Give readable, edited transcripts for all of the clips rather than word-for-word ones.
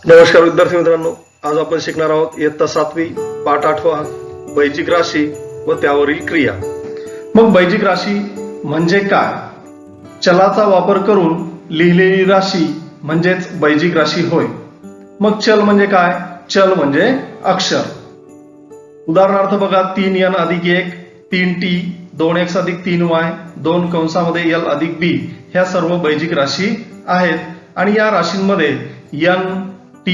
नमस्कार विद्यार्थी मित्रांनो, आज आपण शिकणार आहोत इयत्ता 7वी पाठ 8वा बैजिक राशी व त्यावरील क्रिया। मग बैजिक राशी म्हणजे काय? चलाचा वापर करून लिहिलेली राशी म्हणजेच बैजिक राशी होय। मग चल म्हणजे काय? चल म्हणजे अक्षर। उदाहरणार्थ बघा, 3n अधिक 1, 3t, 2x अधिक 3y, 2 कंसामध्ये l अधिक b ह्या सर्व बैजिक राशी आहेत आणि या राशींमध्ये n, t,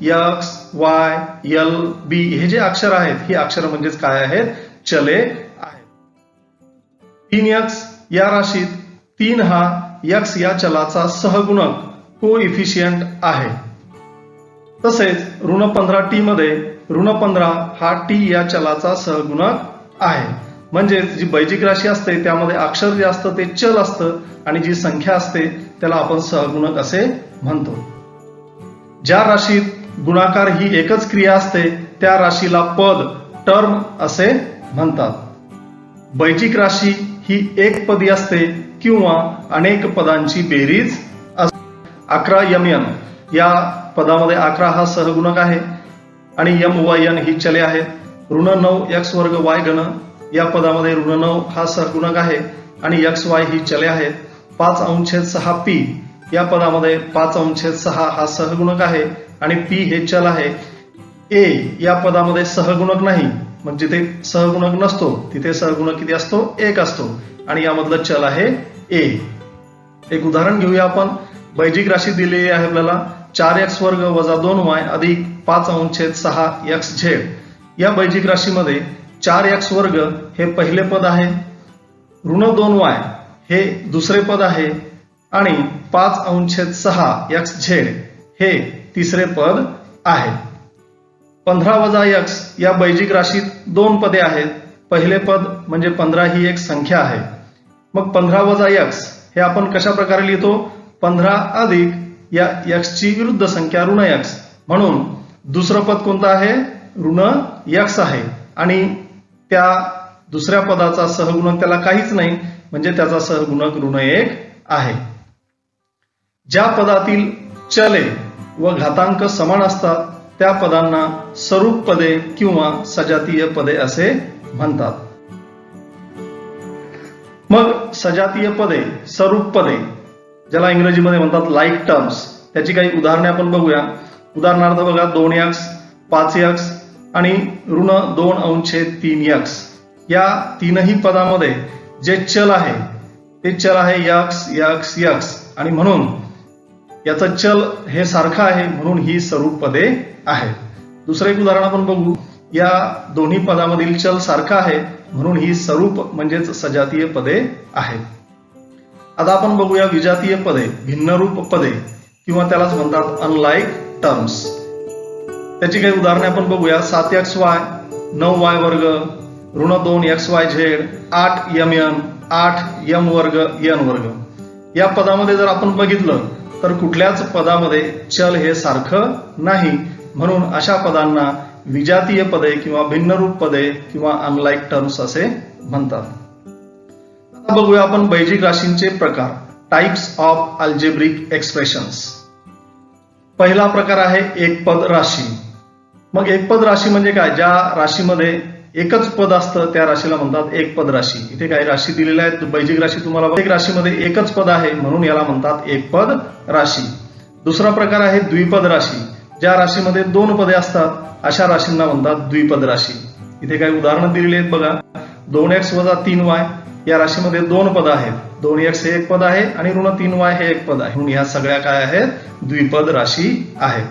x, y, l, b हे जे अक्षर आहेत ही अक्षर म्हणजेच काय आहेत? चले आहेत। 3x या राशीत 3 हा x या चलाचा सहगुणक कोइफिशियंट आहे। तसेच ऋण 15t मध्ये ऋण 15 हा t या चलाचा सहगुणक आहे। म्हणजे जी बैजिक राशी असते त्यामध्ये अक्षर जे असतं ते चल असतं आणि जी संख्या असते त्याला आपण सहगुणक असे म्हणतो। ज्या राशीत गुणाकार ही एकच क्रिया असते त्या राशीला पद टर्म असे म्हणतात। बैजिक राशी ही एक पदी असते किंवा अनेक पदांची बेरीज असते। 11mn या पदामध्ये 11 हा सहगुणक आहे आणि myn ही चले आहेत। ऋण 9x वर्ग y घन या पदामध्ये ऋण 9 हा सहगुणक आहे आणि xy ही चले आहेत। 5/6p या पदामध्ये 5/6 हा सहगुणक आहे आणि p हे चल आहे। a या पदामध्ये सहगुणक नाही, मग जिथे सहगुणक नसतो तिथे सहगुणक किती असतो? 1 असतो आणि यामधलं चल आहे a। एक उदाहरण घेऊया आपण। बैजिक राशी दिलेली आहे आपल्याला 4x वर्ग वजा 2y अधिक 5/6xz। या बैजिक राशीमध्ये 4x वर्ग हे पहिले पद आहे, ऋण 2y हे दुसरे पद आहे आणि 5/6xz हे तिसरे पद आहे। 15 वजा x या बैजिक राशीत 2 पदे आहेत। पहिले पद म्हणजे 15 ही एक संख्या आहे। मग 15 वजा x हे आपण कशा प्रकारे लिहितो? 15 अधिक या x ची विरुद्ध संख्या ऋण x, म्हणून दुसरं पद कोणतं आहे? ऋण x आहे आणि त्या दुसऱ्या पदाचा सहगुणक त्याला काहीच नाही, म्हणजे त्याचा सहगुणक ऋण 1 आहे। ज्या पदातील चले व घातांक समान असतात त्या पदांना सरूप पदे किंवा सजातीय पदे असे म्हणतात। मग सजातीय पदे, सरूप पदे ज्याला इंग्रजीमध्ये म्हणतात लाईक टर्म्स, त्याची काही उदाहरणे आपण बघूया। उदाहरणार्थ बघा, 2x, 5x आणि ऋण 2/3x या तीनही पदामध्ये जे चल आहे ते चल आहे x, x, x आणि म्हणून याचं चल हे सारखं आहे, म्हणून ही सरूप पदे आहेत। दुसरं एक उदाहरण आपण बघू, या दोन्ही पदामधील चल सारखा आहे म्हणून ही सरूप म्हणजेच सजातीय पदे आहेत। आता आपण बघूया विजातीय पदे, भिन्नरूप पदे किंवा त्यालाच म्हणतात अनलाईक टर्म्स। त्याची काही उदाहरणे आपण बघूया। 7xy, 9y वर्ग, ऋण 2xyz, 8mn, 8m वर्ग n वर्ग। या पदामध्ये जर आपण बघितलं तर कुठल्याच पदामध्ये चल हे सारखं नाही, म्हणून अशा पदांना विजातीय पदे किंवा भिन्नरूप पदे किंवा अनलाईक टर्म्स असे म्हणतात। आता बघूया आपण बैजिक राशींचे प्रकार, टाइप्स ऑफ अल्जेब्रिक एक्सप्रेशन्स। पहिला प्रकार आहे एकपद राशी। मग एकपद राशी म्हणजे काय? ज्या राशीमध्ये एकच पद असतं त्या राशीला म्हणतात एकपद राशी। इथे काही राशी दिलेल्या आहेत, बैजिक राशी तुम्हाला एक राशीमध्ये एकच पद आहे म्हणून याला म्हणतात एकपद राशी। दुसरा प्रकार आहे द्विपद राशी। ज्या राशीमध्ये 2 पदे असतात अशा राशींना म्हणतात द्विपद राशी। इथे काही उदाहरणं दिलेली आहेत बघा। 2x वजा 3y या राशीमध्ये 2 पद आहेत, 2x हे एक पद आहे आणि ऋण 3y हे एक पद आहे, म्हणून ह्या सगळ्या काय आहेत? द्विपद राशी आहेत।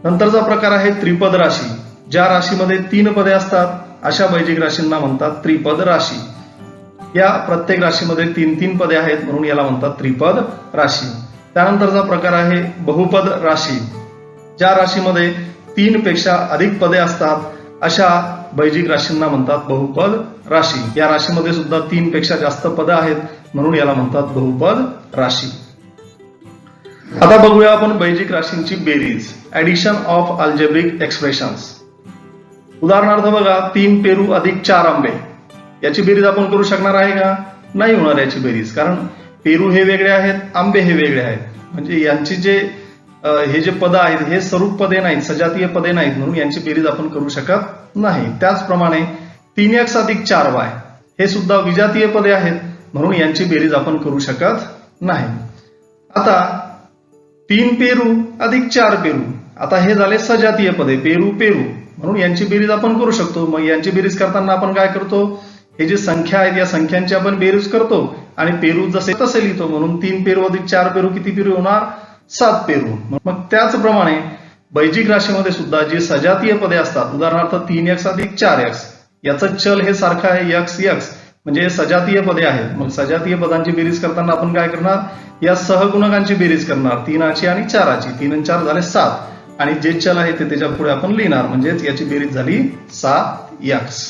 नंतरचा प्रकार आहे त्रिपद राशी। ज्या राशीमध्ये 3 पदे असतात अशा बैजिक राशींना म्हणतात त्रिपद राशी। या प्रत्येक राशीमध्ये 3-3 पदे आहेत म्हणून याला म्हणतात त्रिपद राशी। त्यानंतरचा प्रकार आहे बहुपद राशी। ज्या राशीमध्ये 3 पेक्षा अधिक पदे असतात अशा बैजिक राशींना म्हणतात बहुपद राशी। या राशीमध्ये सुद्धा 3 पेक्षा जास्त पदं आहेत म्हणून याला म्हणतात बहुपद राशी। आता बघूया आपण बैजिक राशींची बेरीज, ऍडिशन ऑफ अल्जेब्रिक एक्सप्रेशन्स। उदाहरणार्थ बघा, 3 पेरू अधिक 4 आंबे याची बेरीज आपण करू शकणार आहे का? नाही होणार याची बेरीज, कारण पेरू हे वेगळे आहेत, आंबे हे वेगळे आहेत, म्हणजे यांची जे हे जे पद आहेत हे स्वरूप पदे नाहीत, सजातीय पदे नाहीत, म्हणून यांची बेरीज आपण करू शकत नाही. त्याचप्रमाणे 3x अधिक 4y हे सुद्धा विजातीय पदे आहेत, म्हणून यांची बेरीज आपण करू शकत नाही. आता 3 पेरू अधिक 4 पेरू, आता हे झाले सजातीय पदे, पेरू पेरू, म्हणून यांची बेरीज आपण करू शकतो. मग यांची बेरीज करताना आपण काय करतो, हे जे संख्या आहेत या संख्यांची आपण बेरीज करतो आणि पेरू जसे तसे लिहितो. म्हणून 3 पेरू अधिक 4 पेरू किती पेरू होणार, 7 पेरू. मग त्याचप्रमाणे बैजिक राशीमध्ये सुद्धा जी सजातीय पदे असतात, उदाहरणार्थ 3x अधिक 4x, याचं चल हे सारखं आहे x x, म्हणजे हे सजातीय पदे आहेत. मग सजातीय पदांची बेरीज करताना आपण काय करणार, या सहगुणकांची बेरीज करणार, 3ची आणि 4ची. 3 आणि 4 झाले 7, आणि जे चल आहे ते त्याच्या पुढे आपण लिहिणार, म्हणजेच याची बेरीज झाली 7x.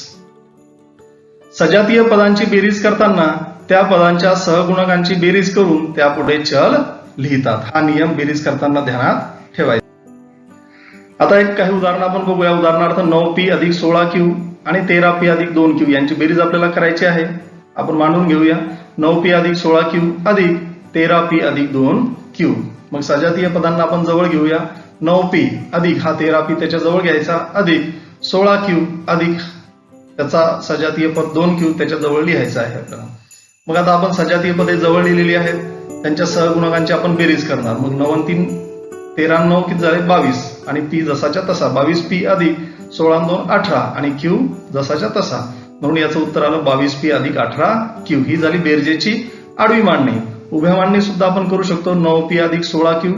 सजातीय पदांची बेरीज करताना त्या पदांच्या सहगुणकांची बेरीज करून त्यापुढे चल लिहितात. हा नियम बेरीज करताना ध्यानात ठेवायचा. आता एक काही उदाहरणं आपण बघूया. उदाहरणार्थ 9p अधिक 16q आणि 13p अधिक 2q यांची बेरीज आपल्याला करायची आहे. आपण मांडून घेऊया. 9p अधिक 16q अधिक 13p अधिक 2q. मग सजातीय पदांना आपण जवळ घेऊया. 9p अधिक हा 13p त्याच्या जवळ घ्यायचा, अधिक 16q अधिक त्याचा सजातीय पद 2q त्याच्या जवळ लिहायचं आहे आपल्याला. मग आता आपण सजातीय पदे जवळ लिहिलेली आहेत, त्यांच्या सहगुणकांची आपण बेरीज करणार. मग 9 आणि 3 13 आणि 9 किती झाले 22, आणि p जसाच्या तसा 22p अधिक 16 आणि 2 18 आणि q जसाच्या तसा, म्हणून याचं उत्तर आलं 22p अधिक 18q. ही झाली बेरजेची आडवी मांडणी. उभ्या मांडणी सुद्धा आपण करू शकतो. 9p अधिक 16q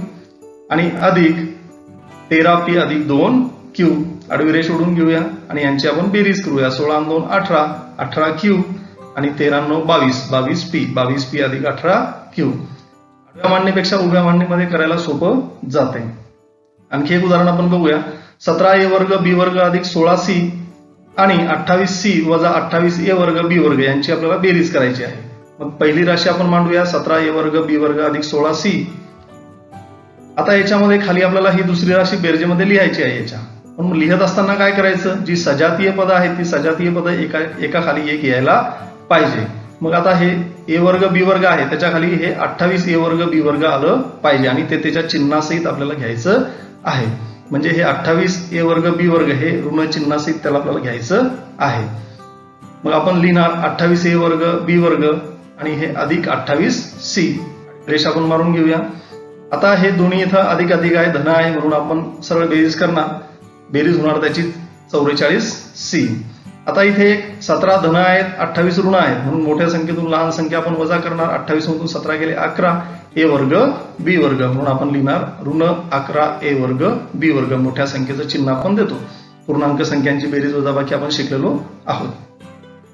आणि अधिक 13p अधिक 2q. आडवी रेष ओढून घेऊया आणि यांची आपण बेरीज करूया. 16 आणि 2 18, 18q आणि 13 आणि 9 22, 22p, 22p अधिक 18q. आडव्या मांडणीपेक्षा उभ्या मांडणीमध्ये करायला सोपं जाते. आणखी एक उदाहरण आपण बघूया. 17a वर्ग b वर्ग अधिक 16c आणि 28c वजा 28a वर्ग b वर्ग यांची आपल्याला बेरीज करायची आहे. मग पहिली राशी आपण मांडूया. 17a वर्ग b वर्ग अधिक 16c. आता याच्यामध्ये खाली आपल्याला ही दुसरी राशी बेरजेमध्ये लिहायची आहे. याच्या पण लिहित असताना काय करायचं, जी सजातीय पद आहेत ती सजातीय पद एका खाली एक यायला पाहिजे. मग आता हे a वर्ग b वर्ग आहे, त्याच्या खाली हे 28a वर्ग b वर्ग आलं पाहिजे आणि ते त्याच्या चिन्हासहित आपल्याला घ्यायचं आहे. म्हणजे हे 28a वर्ग b वर्ग हे ऋण चिन्हासहित त्याला आपल्याला घ्यायचं आहे. मग आपण लिहिणार 28a वर्ग b वर्ग आणि हे अधिक 28c. रेष आपण मारून घेऊया. आता हे दोन्ही इथं अधिक अधिक आहे, धन आहे, म्हणून आपण सरळ बेरीज करणार. बेरीज होणार त्याची 44c. आता इथे 17 धन आहेत, 28 ऋण आहेत, म्हणून मोठ्या संख्येतून लहान संख्या आपण वजा करणार. 28 मधून 17 गेले 11, a वर्ग b वर्ग, म्हणून आपण लिहिणार ऋण 11a वर्ग b वर्ग. मोठ्या संख्येचं चिन्ह आपण देतो. पूर्णांक संख्यांची बेरीज वजाबाकी आपण शिकलेलो आहोत.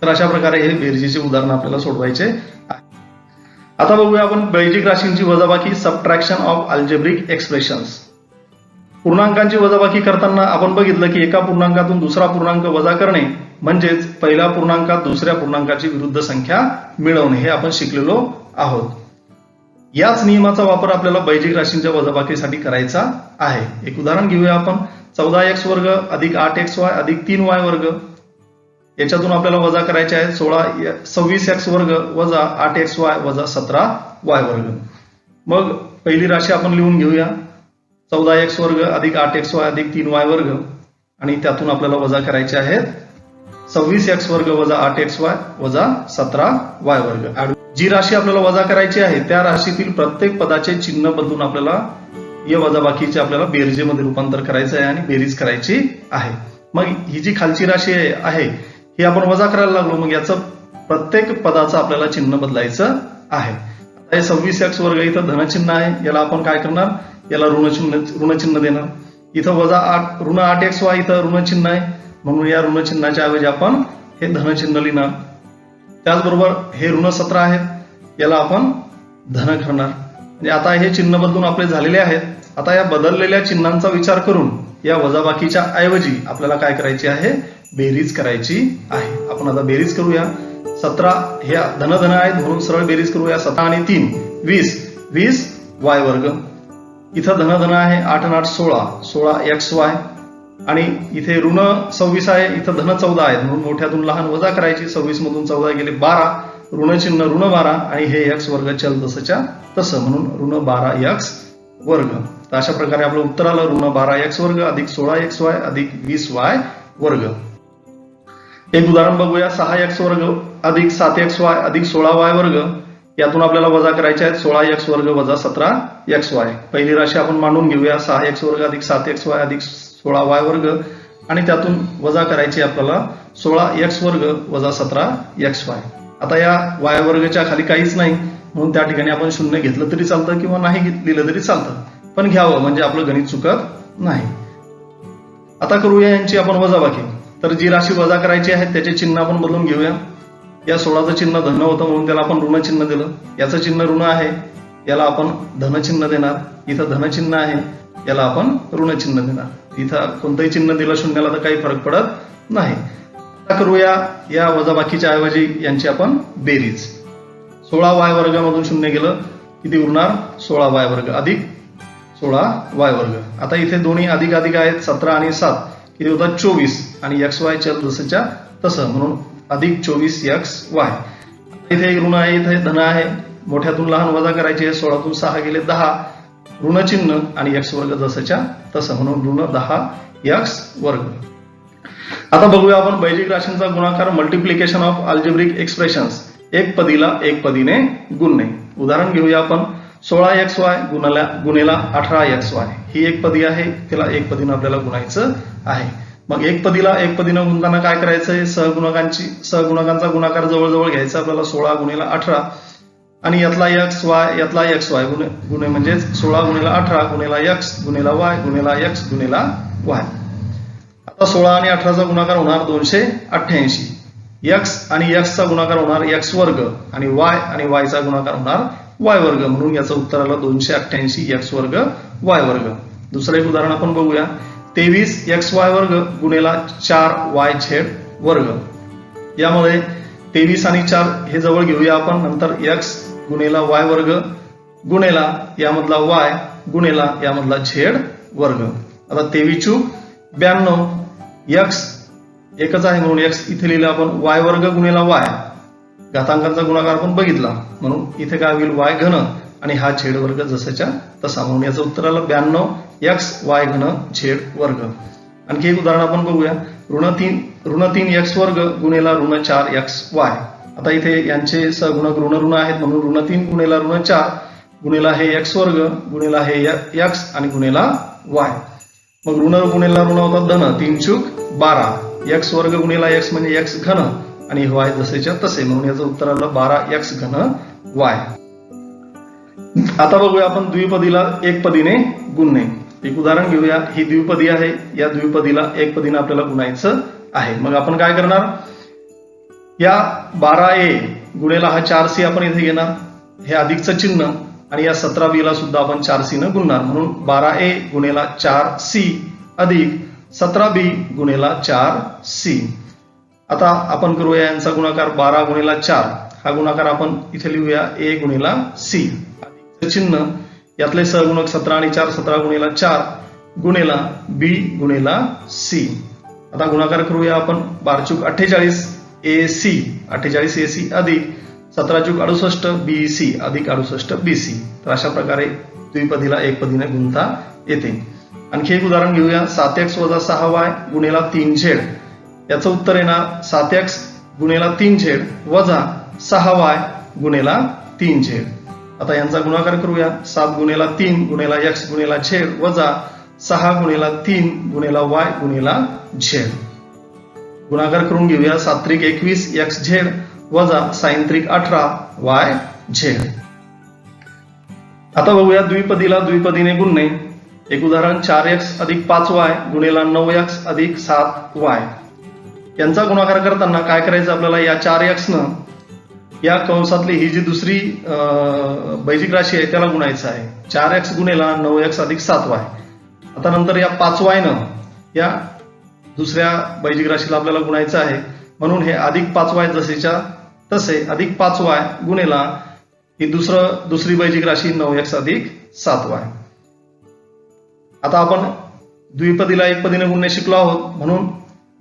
तर अशा प्रकारे हे बेरजेचे उदाहरण आपल्याला सोडवायचे आहे. आता बघूया आपण बैजिक राशींची वजाबाकी, सबट्रॅक्शन ऑफ अल्जेब्रिक एक्सप्रेशन्स. पूर्णांकांची वजाबाकी करताना आपण बघितलं की एका पूर्णांकातून दुसरा पूर्णांक वजा करणे म्हणजेच पहिल्या पूर्णांकात दुसऱ्या पूर्णांकाची विरुद्ध संख्या मिळवणे हे आपण शिकलेलो आहोत. याच नियमाचा वापर आपल्याला बैजिक राशींच्या वजाबाकीसाठी करायचा आहे. एक उदाहरण घेऊया आपण. 14x वर्ग अधिक 8xy अधिक 3y वर्ग याच्यातून आपल्याला वजा करायचे आहे 26x वर्ग वजा 8xy वजा 17y वर्ग. मग पहिली राशी आपण लिहून घेऊया. 14x वर्ग अधिक 8xy अधिक 3y वर्ग आणि त्यातून आपल्याला वजा करायचे आहेत 26x वर्ग वजा 8xy वजा 17y वर्ग. जी राशी आपल्याला वजा करायची आहे त्या राशीतील प्रत्येक पदाचे चिन्ह बदलून आपल्याला या वजाबाकीचे आपल्याला बेरजेमध्ये रूपांतर करायचं आहे आणि बेरीज करायची आहे. मग ही जी खालची राशी आहे ही आपण वजा करायला लागलो, मग याचं प्रत्येक पदाचं आपल्याला चिन्ह बदलायचं आहे. आता हे 26x वर्ग इथं धनचिन्ह आहे, याला आपण काय करणार, याला ऋणचिन्ह देणार. इथं वजा 8 ऋण 8xy इथं ऋणचिन्ह आहे, म्हणून या ऋणचिन्हाच्या ऐवजी आपण हे धनचिन्ह लिहिणार. त्याचबरोबर हे ऋण 17 आहेत, याला आपण धन करणार. म्हणजे आता हे चिन्ह बदलून आपले झालेले आहेत. आता या बदललेल्या चिन्हांचा विचार करून या वजाबाकीच्या ऐवजी आपल्याला काय करायची आहे, बेरीज करायची आहे. आपण आता बेरीज करूया. 17 हे धन आहेत म्हणून सरळ बेरीज करूया. 17 आणि 3 20, 20y वर्ग. इथं धन आहे 8 आणि 8 16, 16xy आणि इथे ऋण 26 आहे, इथं धन 14 आहेत म्हणून मोठ्यातून लहान वजा करायची. 26 मधून 14 गेले 12, ऋणचिन्ह ऋण 12 आणि हे x वर्ग चल तसंच्या तसं म्हणून ऋण 12x वर्ग. तर अशा प्रकारे आपलं उत्तर आलं ऋण 12x वर्ग अधिक 16xy अधिक 20y वर्ग. एक उदाहरण बघूया. 6x वर्ग अधिक 7xy अधिक 16y वर्ग. यातून आपल्याला वजा करायचे आहेत 16x वर्ग वजा 17xy. पहिली राशी आपण मांडून घेऊया. 6x वर्ग अधिक 7xy अधिक 16y वर्ग आणि त्यातून वजा करायची आपल्याला 16x वर्ग वजा 17xy. आता या y वर्गच्या खाली काहीच नाही म्हणून त्या ठिकाणी आपण शून्य घेतलं तरी चालतं किंवा नाही लिहिलं तरी चालतं, पण घ्यावं म्हणजे आपलं गणित चुकत नाही. आता करूया यांची आपण वजाबाकी. तर जी राशी वजा करायची आहे त्याचे चिन्ह आपण बदलून घेऊया. या 16चं चिन्ह धन होतं म्हणून त्याला आपण ऋण चिन्ह दिलं. याचं चिन्ह ऋण आहे, याला आपण धन चिन्ह देणार. इथं धन चिन्ह आहे, याला आपण ऋण चिन्ह देणार. इथं कोणतंही चिन्ह दिलं शून्याला तर काही फरक पडत नाही. आता करूया या वजाबाकीच्या ऐवजी यांची आपण बेरीज. 16y वर्गामधून शून्य गेलं किती उरणार 16y वर्ग अधिक 16y वर्ग. आता इथे दोन्ही अधिक अधिक आहेत 17 आणि 7 किती होतात 24 आणि xy चल जसंच्या तसं म्हणून अधिक 24xy. इथे एक ऋण आहे इथे धन आहे. मोठ्यातून लहान वजा करायचे. 16तून 6 गेले 10 ऋण चिन्ह आणि x वर्ग जसंच्या तसं म्हणून ऋण 10x वर्ग. आता बघूया आपण बैजिक राशींचा गुणाकार मल्टिप्लिकेशन ऑफ अल्जेब्रिक एक्सप्रेशन्स. एक पदीला एक पदीने गुणणे. उदाहरण घेऊया आपण. 16xy गुणेला 18xy ही एक पदी आहे, तिला एक पदीनं आपल्याला गुणायचं आहे. मग एक पदीला एक पदीनं गुणताना काय करायचंय सहगुणकांचा गुणाकार जवळजवळ घ्यायचा आपल्याला. 16 गुणेला 18 आणि यातला xy गुणे म्हणजे 16 गुणेला 18 गुणेला x गुणेला y गुणेला x गुणेला y. आता 16 आणि 18चा गुणाकार होणार 288. x आणि x चा गुणाकार होणार x वर्ग आणि y चा गुणाकार होणार y वर्ग म्हणून याचं उत्तर आलं 288 x वर्ग y वर्ग. दुसरं एक उदाहरण आपण बघूया. 23xy वर्ग गुणेला 4yz वर्ग. यामध्ये 23 आणि 4 हे जवळ घेऊया आपण. नंतर x गुणेला y वर्ग गुणेला यामधला y गुणेला यामधला z वर्ग. आता 23 चूक 92 x एकच आहे म्हणून x इथे लिहिलं आपण. y वर्ग गुणेला y घातांकांचा गुणाकार आपण बघितला म्हणून इथे काय होईल y घन आणि हा z वर्ग जसाच्या तसा म्हणून याचं उत्तर आलं 92 x y घन z वर्ग. आणखी एक उदाहरण आपण बघूया. ऋण 3x वर्ग गुणेला ऋण 4xy. आता इथे यांचे सहगुणक ऋण आहेत म्हणून ऋण 3 गुणेला ऋण 4 गुणेला हे x वर्ग गुणेला हे x आणि गुणेला y. मग ऋण गुणेला ऋण होतात धन 3 चूक 12. x वर्ग गुणेला x म्हणजे x घन आणि y जसेच्या तसे म्हणून याचं उत्तर आलं 12x घन y. आता बघूया आपण द्विपदीला एक पदीने गुणणे. एक उदाहरण घेऊया. ही द्विपदी आहे. या द्विपदीला एक पदीने आपल्याला गुणायचं आहे. मग आपण काय करणार. या 12a गुणेला हा 4c आपण इथे घेणार. हे अधिकचं चिन्ह आणि या 17b ला सुद्धा आपण 4c न गुणणार म्हणून 12a गुणेला 4c अधिक 17b गुणेला 4c. आता आपण करूया यांचा गुणाकार. 12 गुणेला 4 हा गुणाकार आपण इथे लिहूया a गुणेला c. चिन्ह यातले सहगुणक 17 आणि 4 17 गुणेला 4 गुणेला b गुणेला c. आता गुणाकार करूया आपण. 12 चूक 48 AC अधिक 17 चूक 68 BC अधिक 68 BC. तर अशा प्रकारे द्विपदीला एक पदीने गुणता येते. आणखी एक उदाहरण घेऊया. 7x वजा 6y गुणेला 3z. याचं उत्तर येणार 7x गुणेला 3z वजा 6y गुणेला 3z. आता यांचा गुणाकार करूया. 7 गुणेला 3 गुणेला x गुणेला z वजा 6 गुणेला 3 गुणेला y गुणेला z. गुणाकार करून घेऊया. 7 त्रिक 21 xz वजा sin त्रिक 18 yz. आता बघूया द्विपदीला द्विपदीने गुणणे. एक उदाहरण. 4x अधिक 5y गुणेला 9x अधिक 7y. यांचा गुणाकार करताना काय करायचं आपल्याला. या 4x न या कंसातली ही जी दुसरी बैजिक राशी आहे त्याला गुणायचं आहे. 4x गुणेला 9x अधिक 7y. आता नंतर या 5y न या दुसऱ्या बैजिक राशीला आपल्याला गुणायचं आहे म्हणून हे अधिक 5y जसेच्या तसे अधिक 5y गुणेला ही दुसरी बैजिक राशी 9x अधिक 7y. आता आपण द्विपदीला एक पदीने गुणणे शिकलो आहोत म्हणून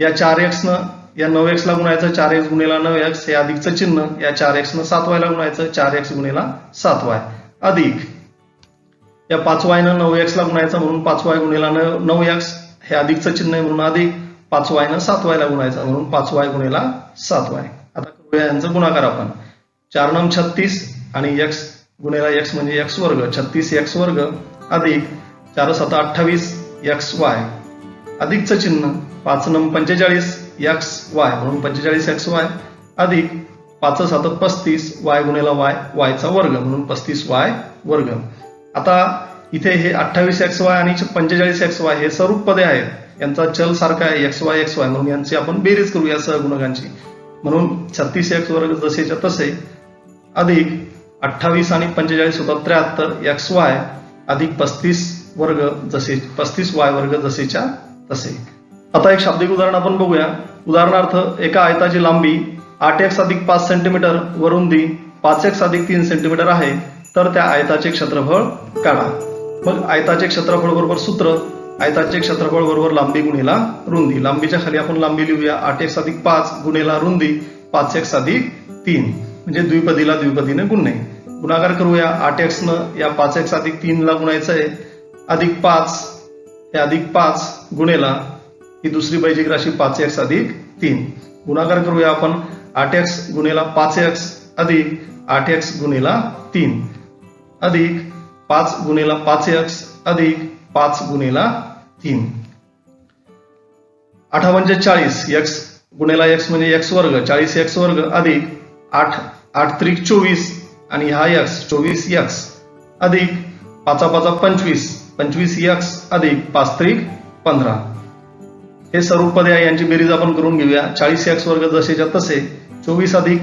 या 4x न या 9x ला गुणायचं. 4x गुणेला 9x हे अधिकचं चिन्ह. या 4x न 7y ला गुणायचं. 4x गुणेला 7y अधिक या 5y न 9x ला गुणायचा म्हणून 5y गुणिला 9x, हे अधिकचं चिन्ह आहे म्हणून अधिक, 5y न 7y ला गुणायचा म्हणून 5y गुणिला 7y. आता करूया यांचा गुणाकार आपण. 4 नम 36 आणि x गुणिला x म्हणजे x वर्ग, 36x वर्ग अधिक 4 7 28 xy अधिकचं चिन्ह 5 नम 45 xy म्हणून 45xy अधिक 5 7 35 y गुणिला y, y चा वर्ग म्हणून 35y वर्ग. आता इथे हे 28xy आणि 45xy हे स्वरूप पदे आहेत, यांचा चल सारखा आहे xy म्हणून यांची आपण बेरीज करूया सहगुणकांची. म्हणून 36x वर्ग जसेच्या तसे अधिक 28 आणि 45 होतात 73 xy अधिक 35 वर्ग जसे 35y वर्ग जसेच्या तसे. आता एक शाब्दिक उदाहरण आपण बघूया. उदाहरणार्थ एका आयताची लांबी 8x अधिक 5 सेंटीमीटर व रुंदी 5x अधिक 3 सेंटीमीटर आहे, तर त्या आयताचे क्षेत्रफळ काढा. मग आयताचे क्षेत्रफळ बरोबर सूत्र, आयताचे क्षेत्रफळ बरोबर लांबी गुणिला रुंदी. लांबीच्या खाली आपण लांबी लिहूया 8x अधिक 5 गुणिला रुंदी 5x अधिक 3, म्हणजे द्विपदीला द्विपदीने गुणणे. गुणाकार करूया. 8x न या 5x अधिक 3 ला गुणायचं आहे, अधिक 5 हे अधिक 5 गुणिला ही दुसरी बैजिक राशी 5x अधिक 3. गुणाकार करूया आपण. 8x गुणिला 5x अधिक 8x गुणिला 3 अधिक 5 गुणिला 5x अधिक 5 गुणिला 3. 8 म्हणजे 40, x गुणिला x म्हणजे x वर्ग, 40x वर्ग अधिक 8 8 त्रिक 24 आणि हा x 24x अधिक 5 5 25 25x अधिक 5 त्रिक 15. हे स्वरूप पदे आहे, यांची बेरीज आपण करून घेऊया. 40x वर्ग जसेच्या तसे, 24 अधिक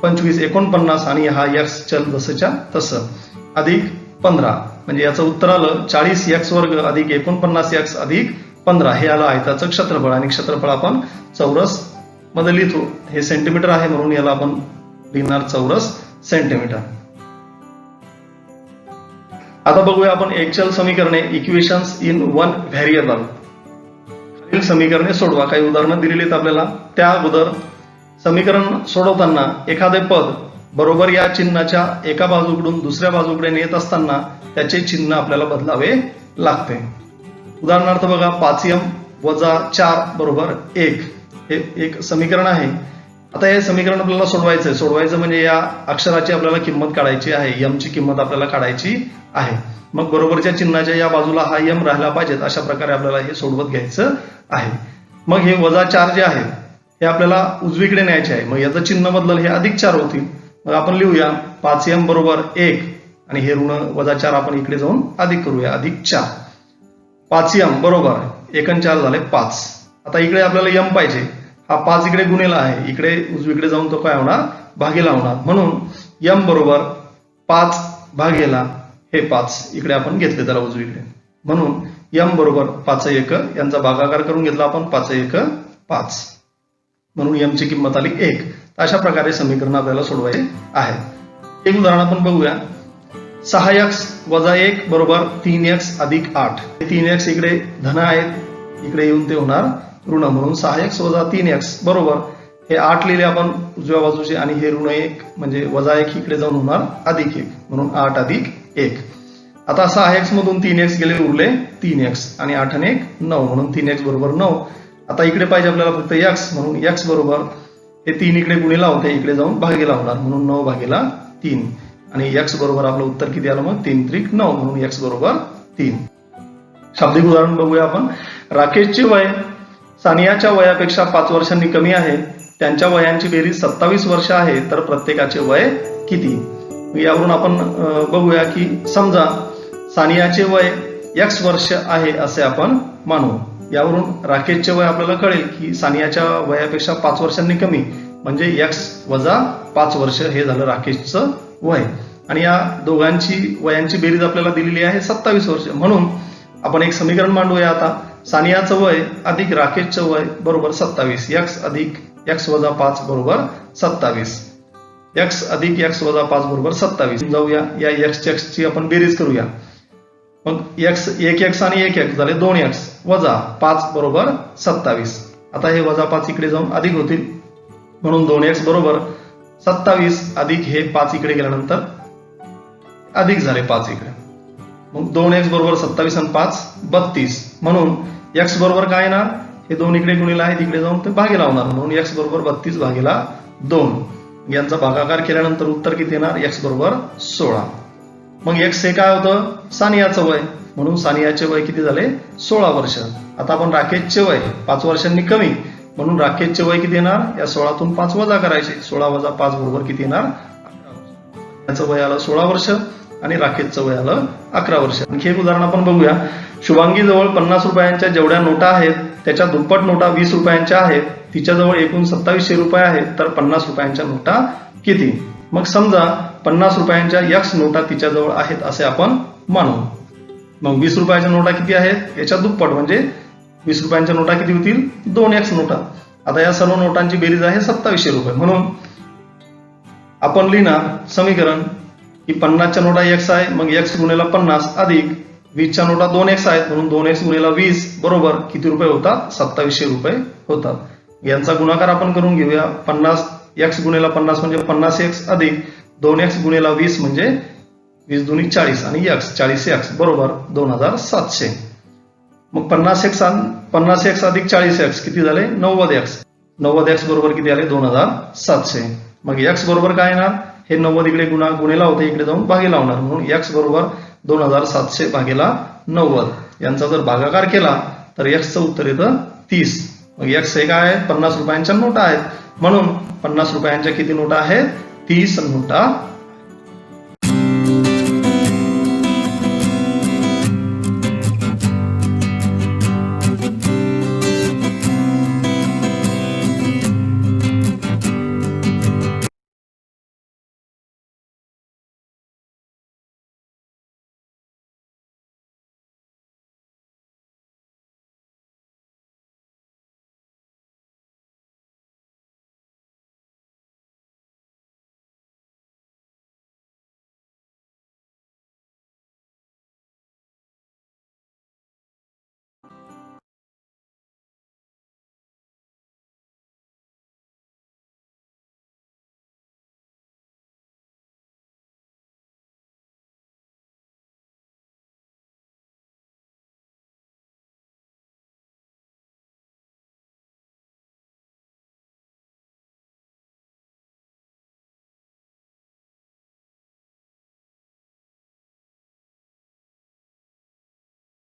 25 49 आणि हा x चल जसंच्या तसं अधिक 15, म्हणजे याचं उत्तर आलं 40x वर्ग अधिक 49x अधिक 15. हे आलं आयताचं क्षेत्रफळ आणि क्षेत्रफळ आपण चौरस मध्ये लिहितो. हे सेंटीमीटर आहे म्हणून याला आपण लिहिणार चौरस सेंटीमीटर. आता बघूया आपण एकचल समीकरणे, इक्वेशन्स इन वन व्हेरिएबल. खालील समीकरणे सोडवा. काही उदाहरणं दिलेली आहेत आपल्याला. त्या अगोदर समीकरण सोडवताना एखादे पद बरोबर या चिन्हाच्या एका बाजूकडून दुसऱ्या बाजूकडे नेत असताना त्याचे चिन्ह आपल्याला बदलावे लागते. उदाहरणार्थ बघा, 5m वजा 4 बरोबर 1 हे एक समीकरण आहे. आता हे समीकरण आपल्याला सोडवायचं म्हणजे या अक्षराची आपल्याला किंमत काढायची आहे, m ची किंमत आपल्याला काढायची आहे. मग बरोबरच्या चिन्हाच्या या बाजूला हा m राहिला पाहिजेत, अशा प्रकारे आपल्याला हे सोडवत घ्यायचं आहे. मग हे वजा 4 जे आहे हे आपल्याला उजवीकडे न्यायचे आहे. मग याचं चिन्ह बदलल, हे अधिक 4 होतील. मग आपण लिहूया 5m बरोबर 1 आणि हे ऋण वजा 4 आपण इकडे जाऊन अधिक करूया, अधिक 4. 5m बरोबर 1 आणि 4 झाले 5. आता इकडे आपल्याला m पाहिजे, हा 5 इकडे गुणिला आहे, इकडे उजवीकडे जाऊन तो काय होणार, भागीला होणार. म्हणून m बरोबर 5 भागेला हे 5 इकडे आपण घेतले त्याला उजवीकडे, म्हणून m बरोबर 5 1 यांचा भागाकार करून घेतला आपण, 5 1 5, म्हणून m ची किंमत आली 1. अशा प्रकारे समीकरण आपल्याला सोडवायचे आहे. एक उदाहरण आपण बघूया. 6x वजा 1 बरोबर 3x अधिक 8. 3x इकडे धन आहेत, इकडे येऊन ते होणार ऋण, म्हणून 6x वजा 3x बरोबर हे 8 लिहिले आपण उजव्या बाजूचे आणि हे ऋण 1 म्हणजे वजा 1 इकडे जाऊन होणार अधिक 1, म्हणून 8 अधिक 1. आता 6x मधून 3x गेले, उरले 3x आणि 8 आणि 1 9, म्हणून 3x बरोबर 9. आता इकडे पाहिजे आपल्याला फक्त x, म्हणून x बरोबर हे 3 इकडे गुणिला होते, इकडे जाऊन भागीला होणार, म्हणून 9 भागीला 3 आणि x बरोबर आपलं उत्तर किती आलं मग 3 त्रिक 9, म्हणून x बरोबर 3. शाब्दिक उदाहरण बघूया आपण. राकेशचे वय सानियाच्या वयापेक्षा 5 वर्षांनी कमी आहे. त्यांच्या वयांची बेरीज 27 वर्ष आहे, तर प्रत्येकाचे वय किती? यावरून आपण बघूया की समजा सानियाचे वय x वर्ष आहे असे आपण मानू. यावरून राकेशचे वय आपल्याला कळेल की सानियाच्या वयापेक्षा 5 वर्षांनी कमी म्हणजे x वजा 5 वर्ष हे झालं राकेशचं वय. आणि या दोघांची वयांची बेरीज आपल्याला दिलेली आहे 27 वर्ष. म्हणून आपण एक समीकरण मांडूया आता. सानियाचं वय अधिक राकेशचं वय बरोबर 27. x अधिक x वजा 5 बरोबर 27. x अधिक x वजा 5 बरोबर 27. जाऊया या x ची आपण बेरीज करूया. मग x 1x आणि 1x झाले 2x वजा 5 बरोबर 27. आता हे वजा 5 इकडे जाऊन अधिक होतील, म्हणून 2x बरोबर 27 अधिक हे 5 इकडे गेल्यानंतर अधिक झाले 5 इकडे. मग 2x बरोबर 27 आणि 5 32. म्हणून x बरोबर काय येणार, हे दोन इकडे गुणिले आहे तिकडे जाऊन ते भागी लावणार, म्हणून x बरोबर 32 भागीला 2. यांचा भागाकार केल्यानंतर उत्तर किती येणार, x बरोबर 16. मग x हे काय होतं, सानियाचं वय, म्हणून सानियाचे वय किती झाले, 16 वर्ष. आता आपण राकेशचे वय 5 वर्षांनी कमी, म्हणून राकेशचे वय किती येणार, या 16तून 5 वजा करायचे, 16 वजा 5 बरोबर किती येणार, 11 वर्ष. याचं वय आलं 16 वर्ष आणि राकेशचं वय आलं 11 वर्ष. आणखी एक उदाहरण आपण बघूया. शुभांगी जवळ 50 रुपयांच्या जेवढ्या नोटा आहेत त्याच्या दुप्पट नोटा 20 रुपयांच्या आहेत. तिच्याजवळ एकूण 2700 रुपये आहेत, तर 50 रुपयांच्या नोटा किती. मग समजा 50 रुपयांच्या x नोटा तिच्याजवळ आहेत असे आपण मानू. मग 20 रुपयाच्या नोटा किती आहेत, याच्या दुप्पट म्हणजे 20 रुपयांच्या नोटा किती होतील, 2x नोटा. आता या सर्व नोटांची बेरीज आहे 2700 रुपये. म्हणून आपण लिहिणार समीकरण की 50च्या नोटा x आहे, मग x गुणिले 50 अधिक 20च्या नोटा 2x आहेत, म्हणून 2x गुणिले 20 बरोबर किती रुपये होतात, 2700 रुपये होतात. यांचा गुणाकार आपण करून घेऊया. 50x गुणिले 50 म्हणजे 50x अधिक 2x गुणिले 20 म्हणजे 20 दुनी 40 आणि x 40x बरोबर 2700. मग 50x अधिक 40x किती झाले, 90x. 90x बरोबर किती आले, 2700. मग x बरोबर काय येणार, हे 90 इकडे गुणिला होते, इकडे जाऊन भागी लावणार, म्हणून x बरोबर 2700 भागीला 90. यांचा जर भागाकार केला तर x चं उत्तर येतं 30. मग x हे काय आहे, 50 रुपयांच्या नोटा आहेत, म्हणून 50 रुपयांच्या किती नोटा आहेत, 30 नोटा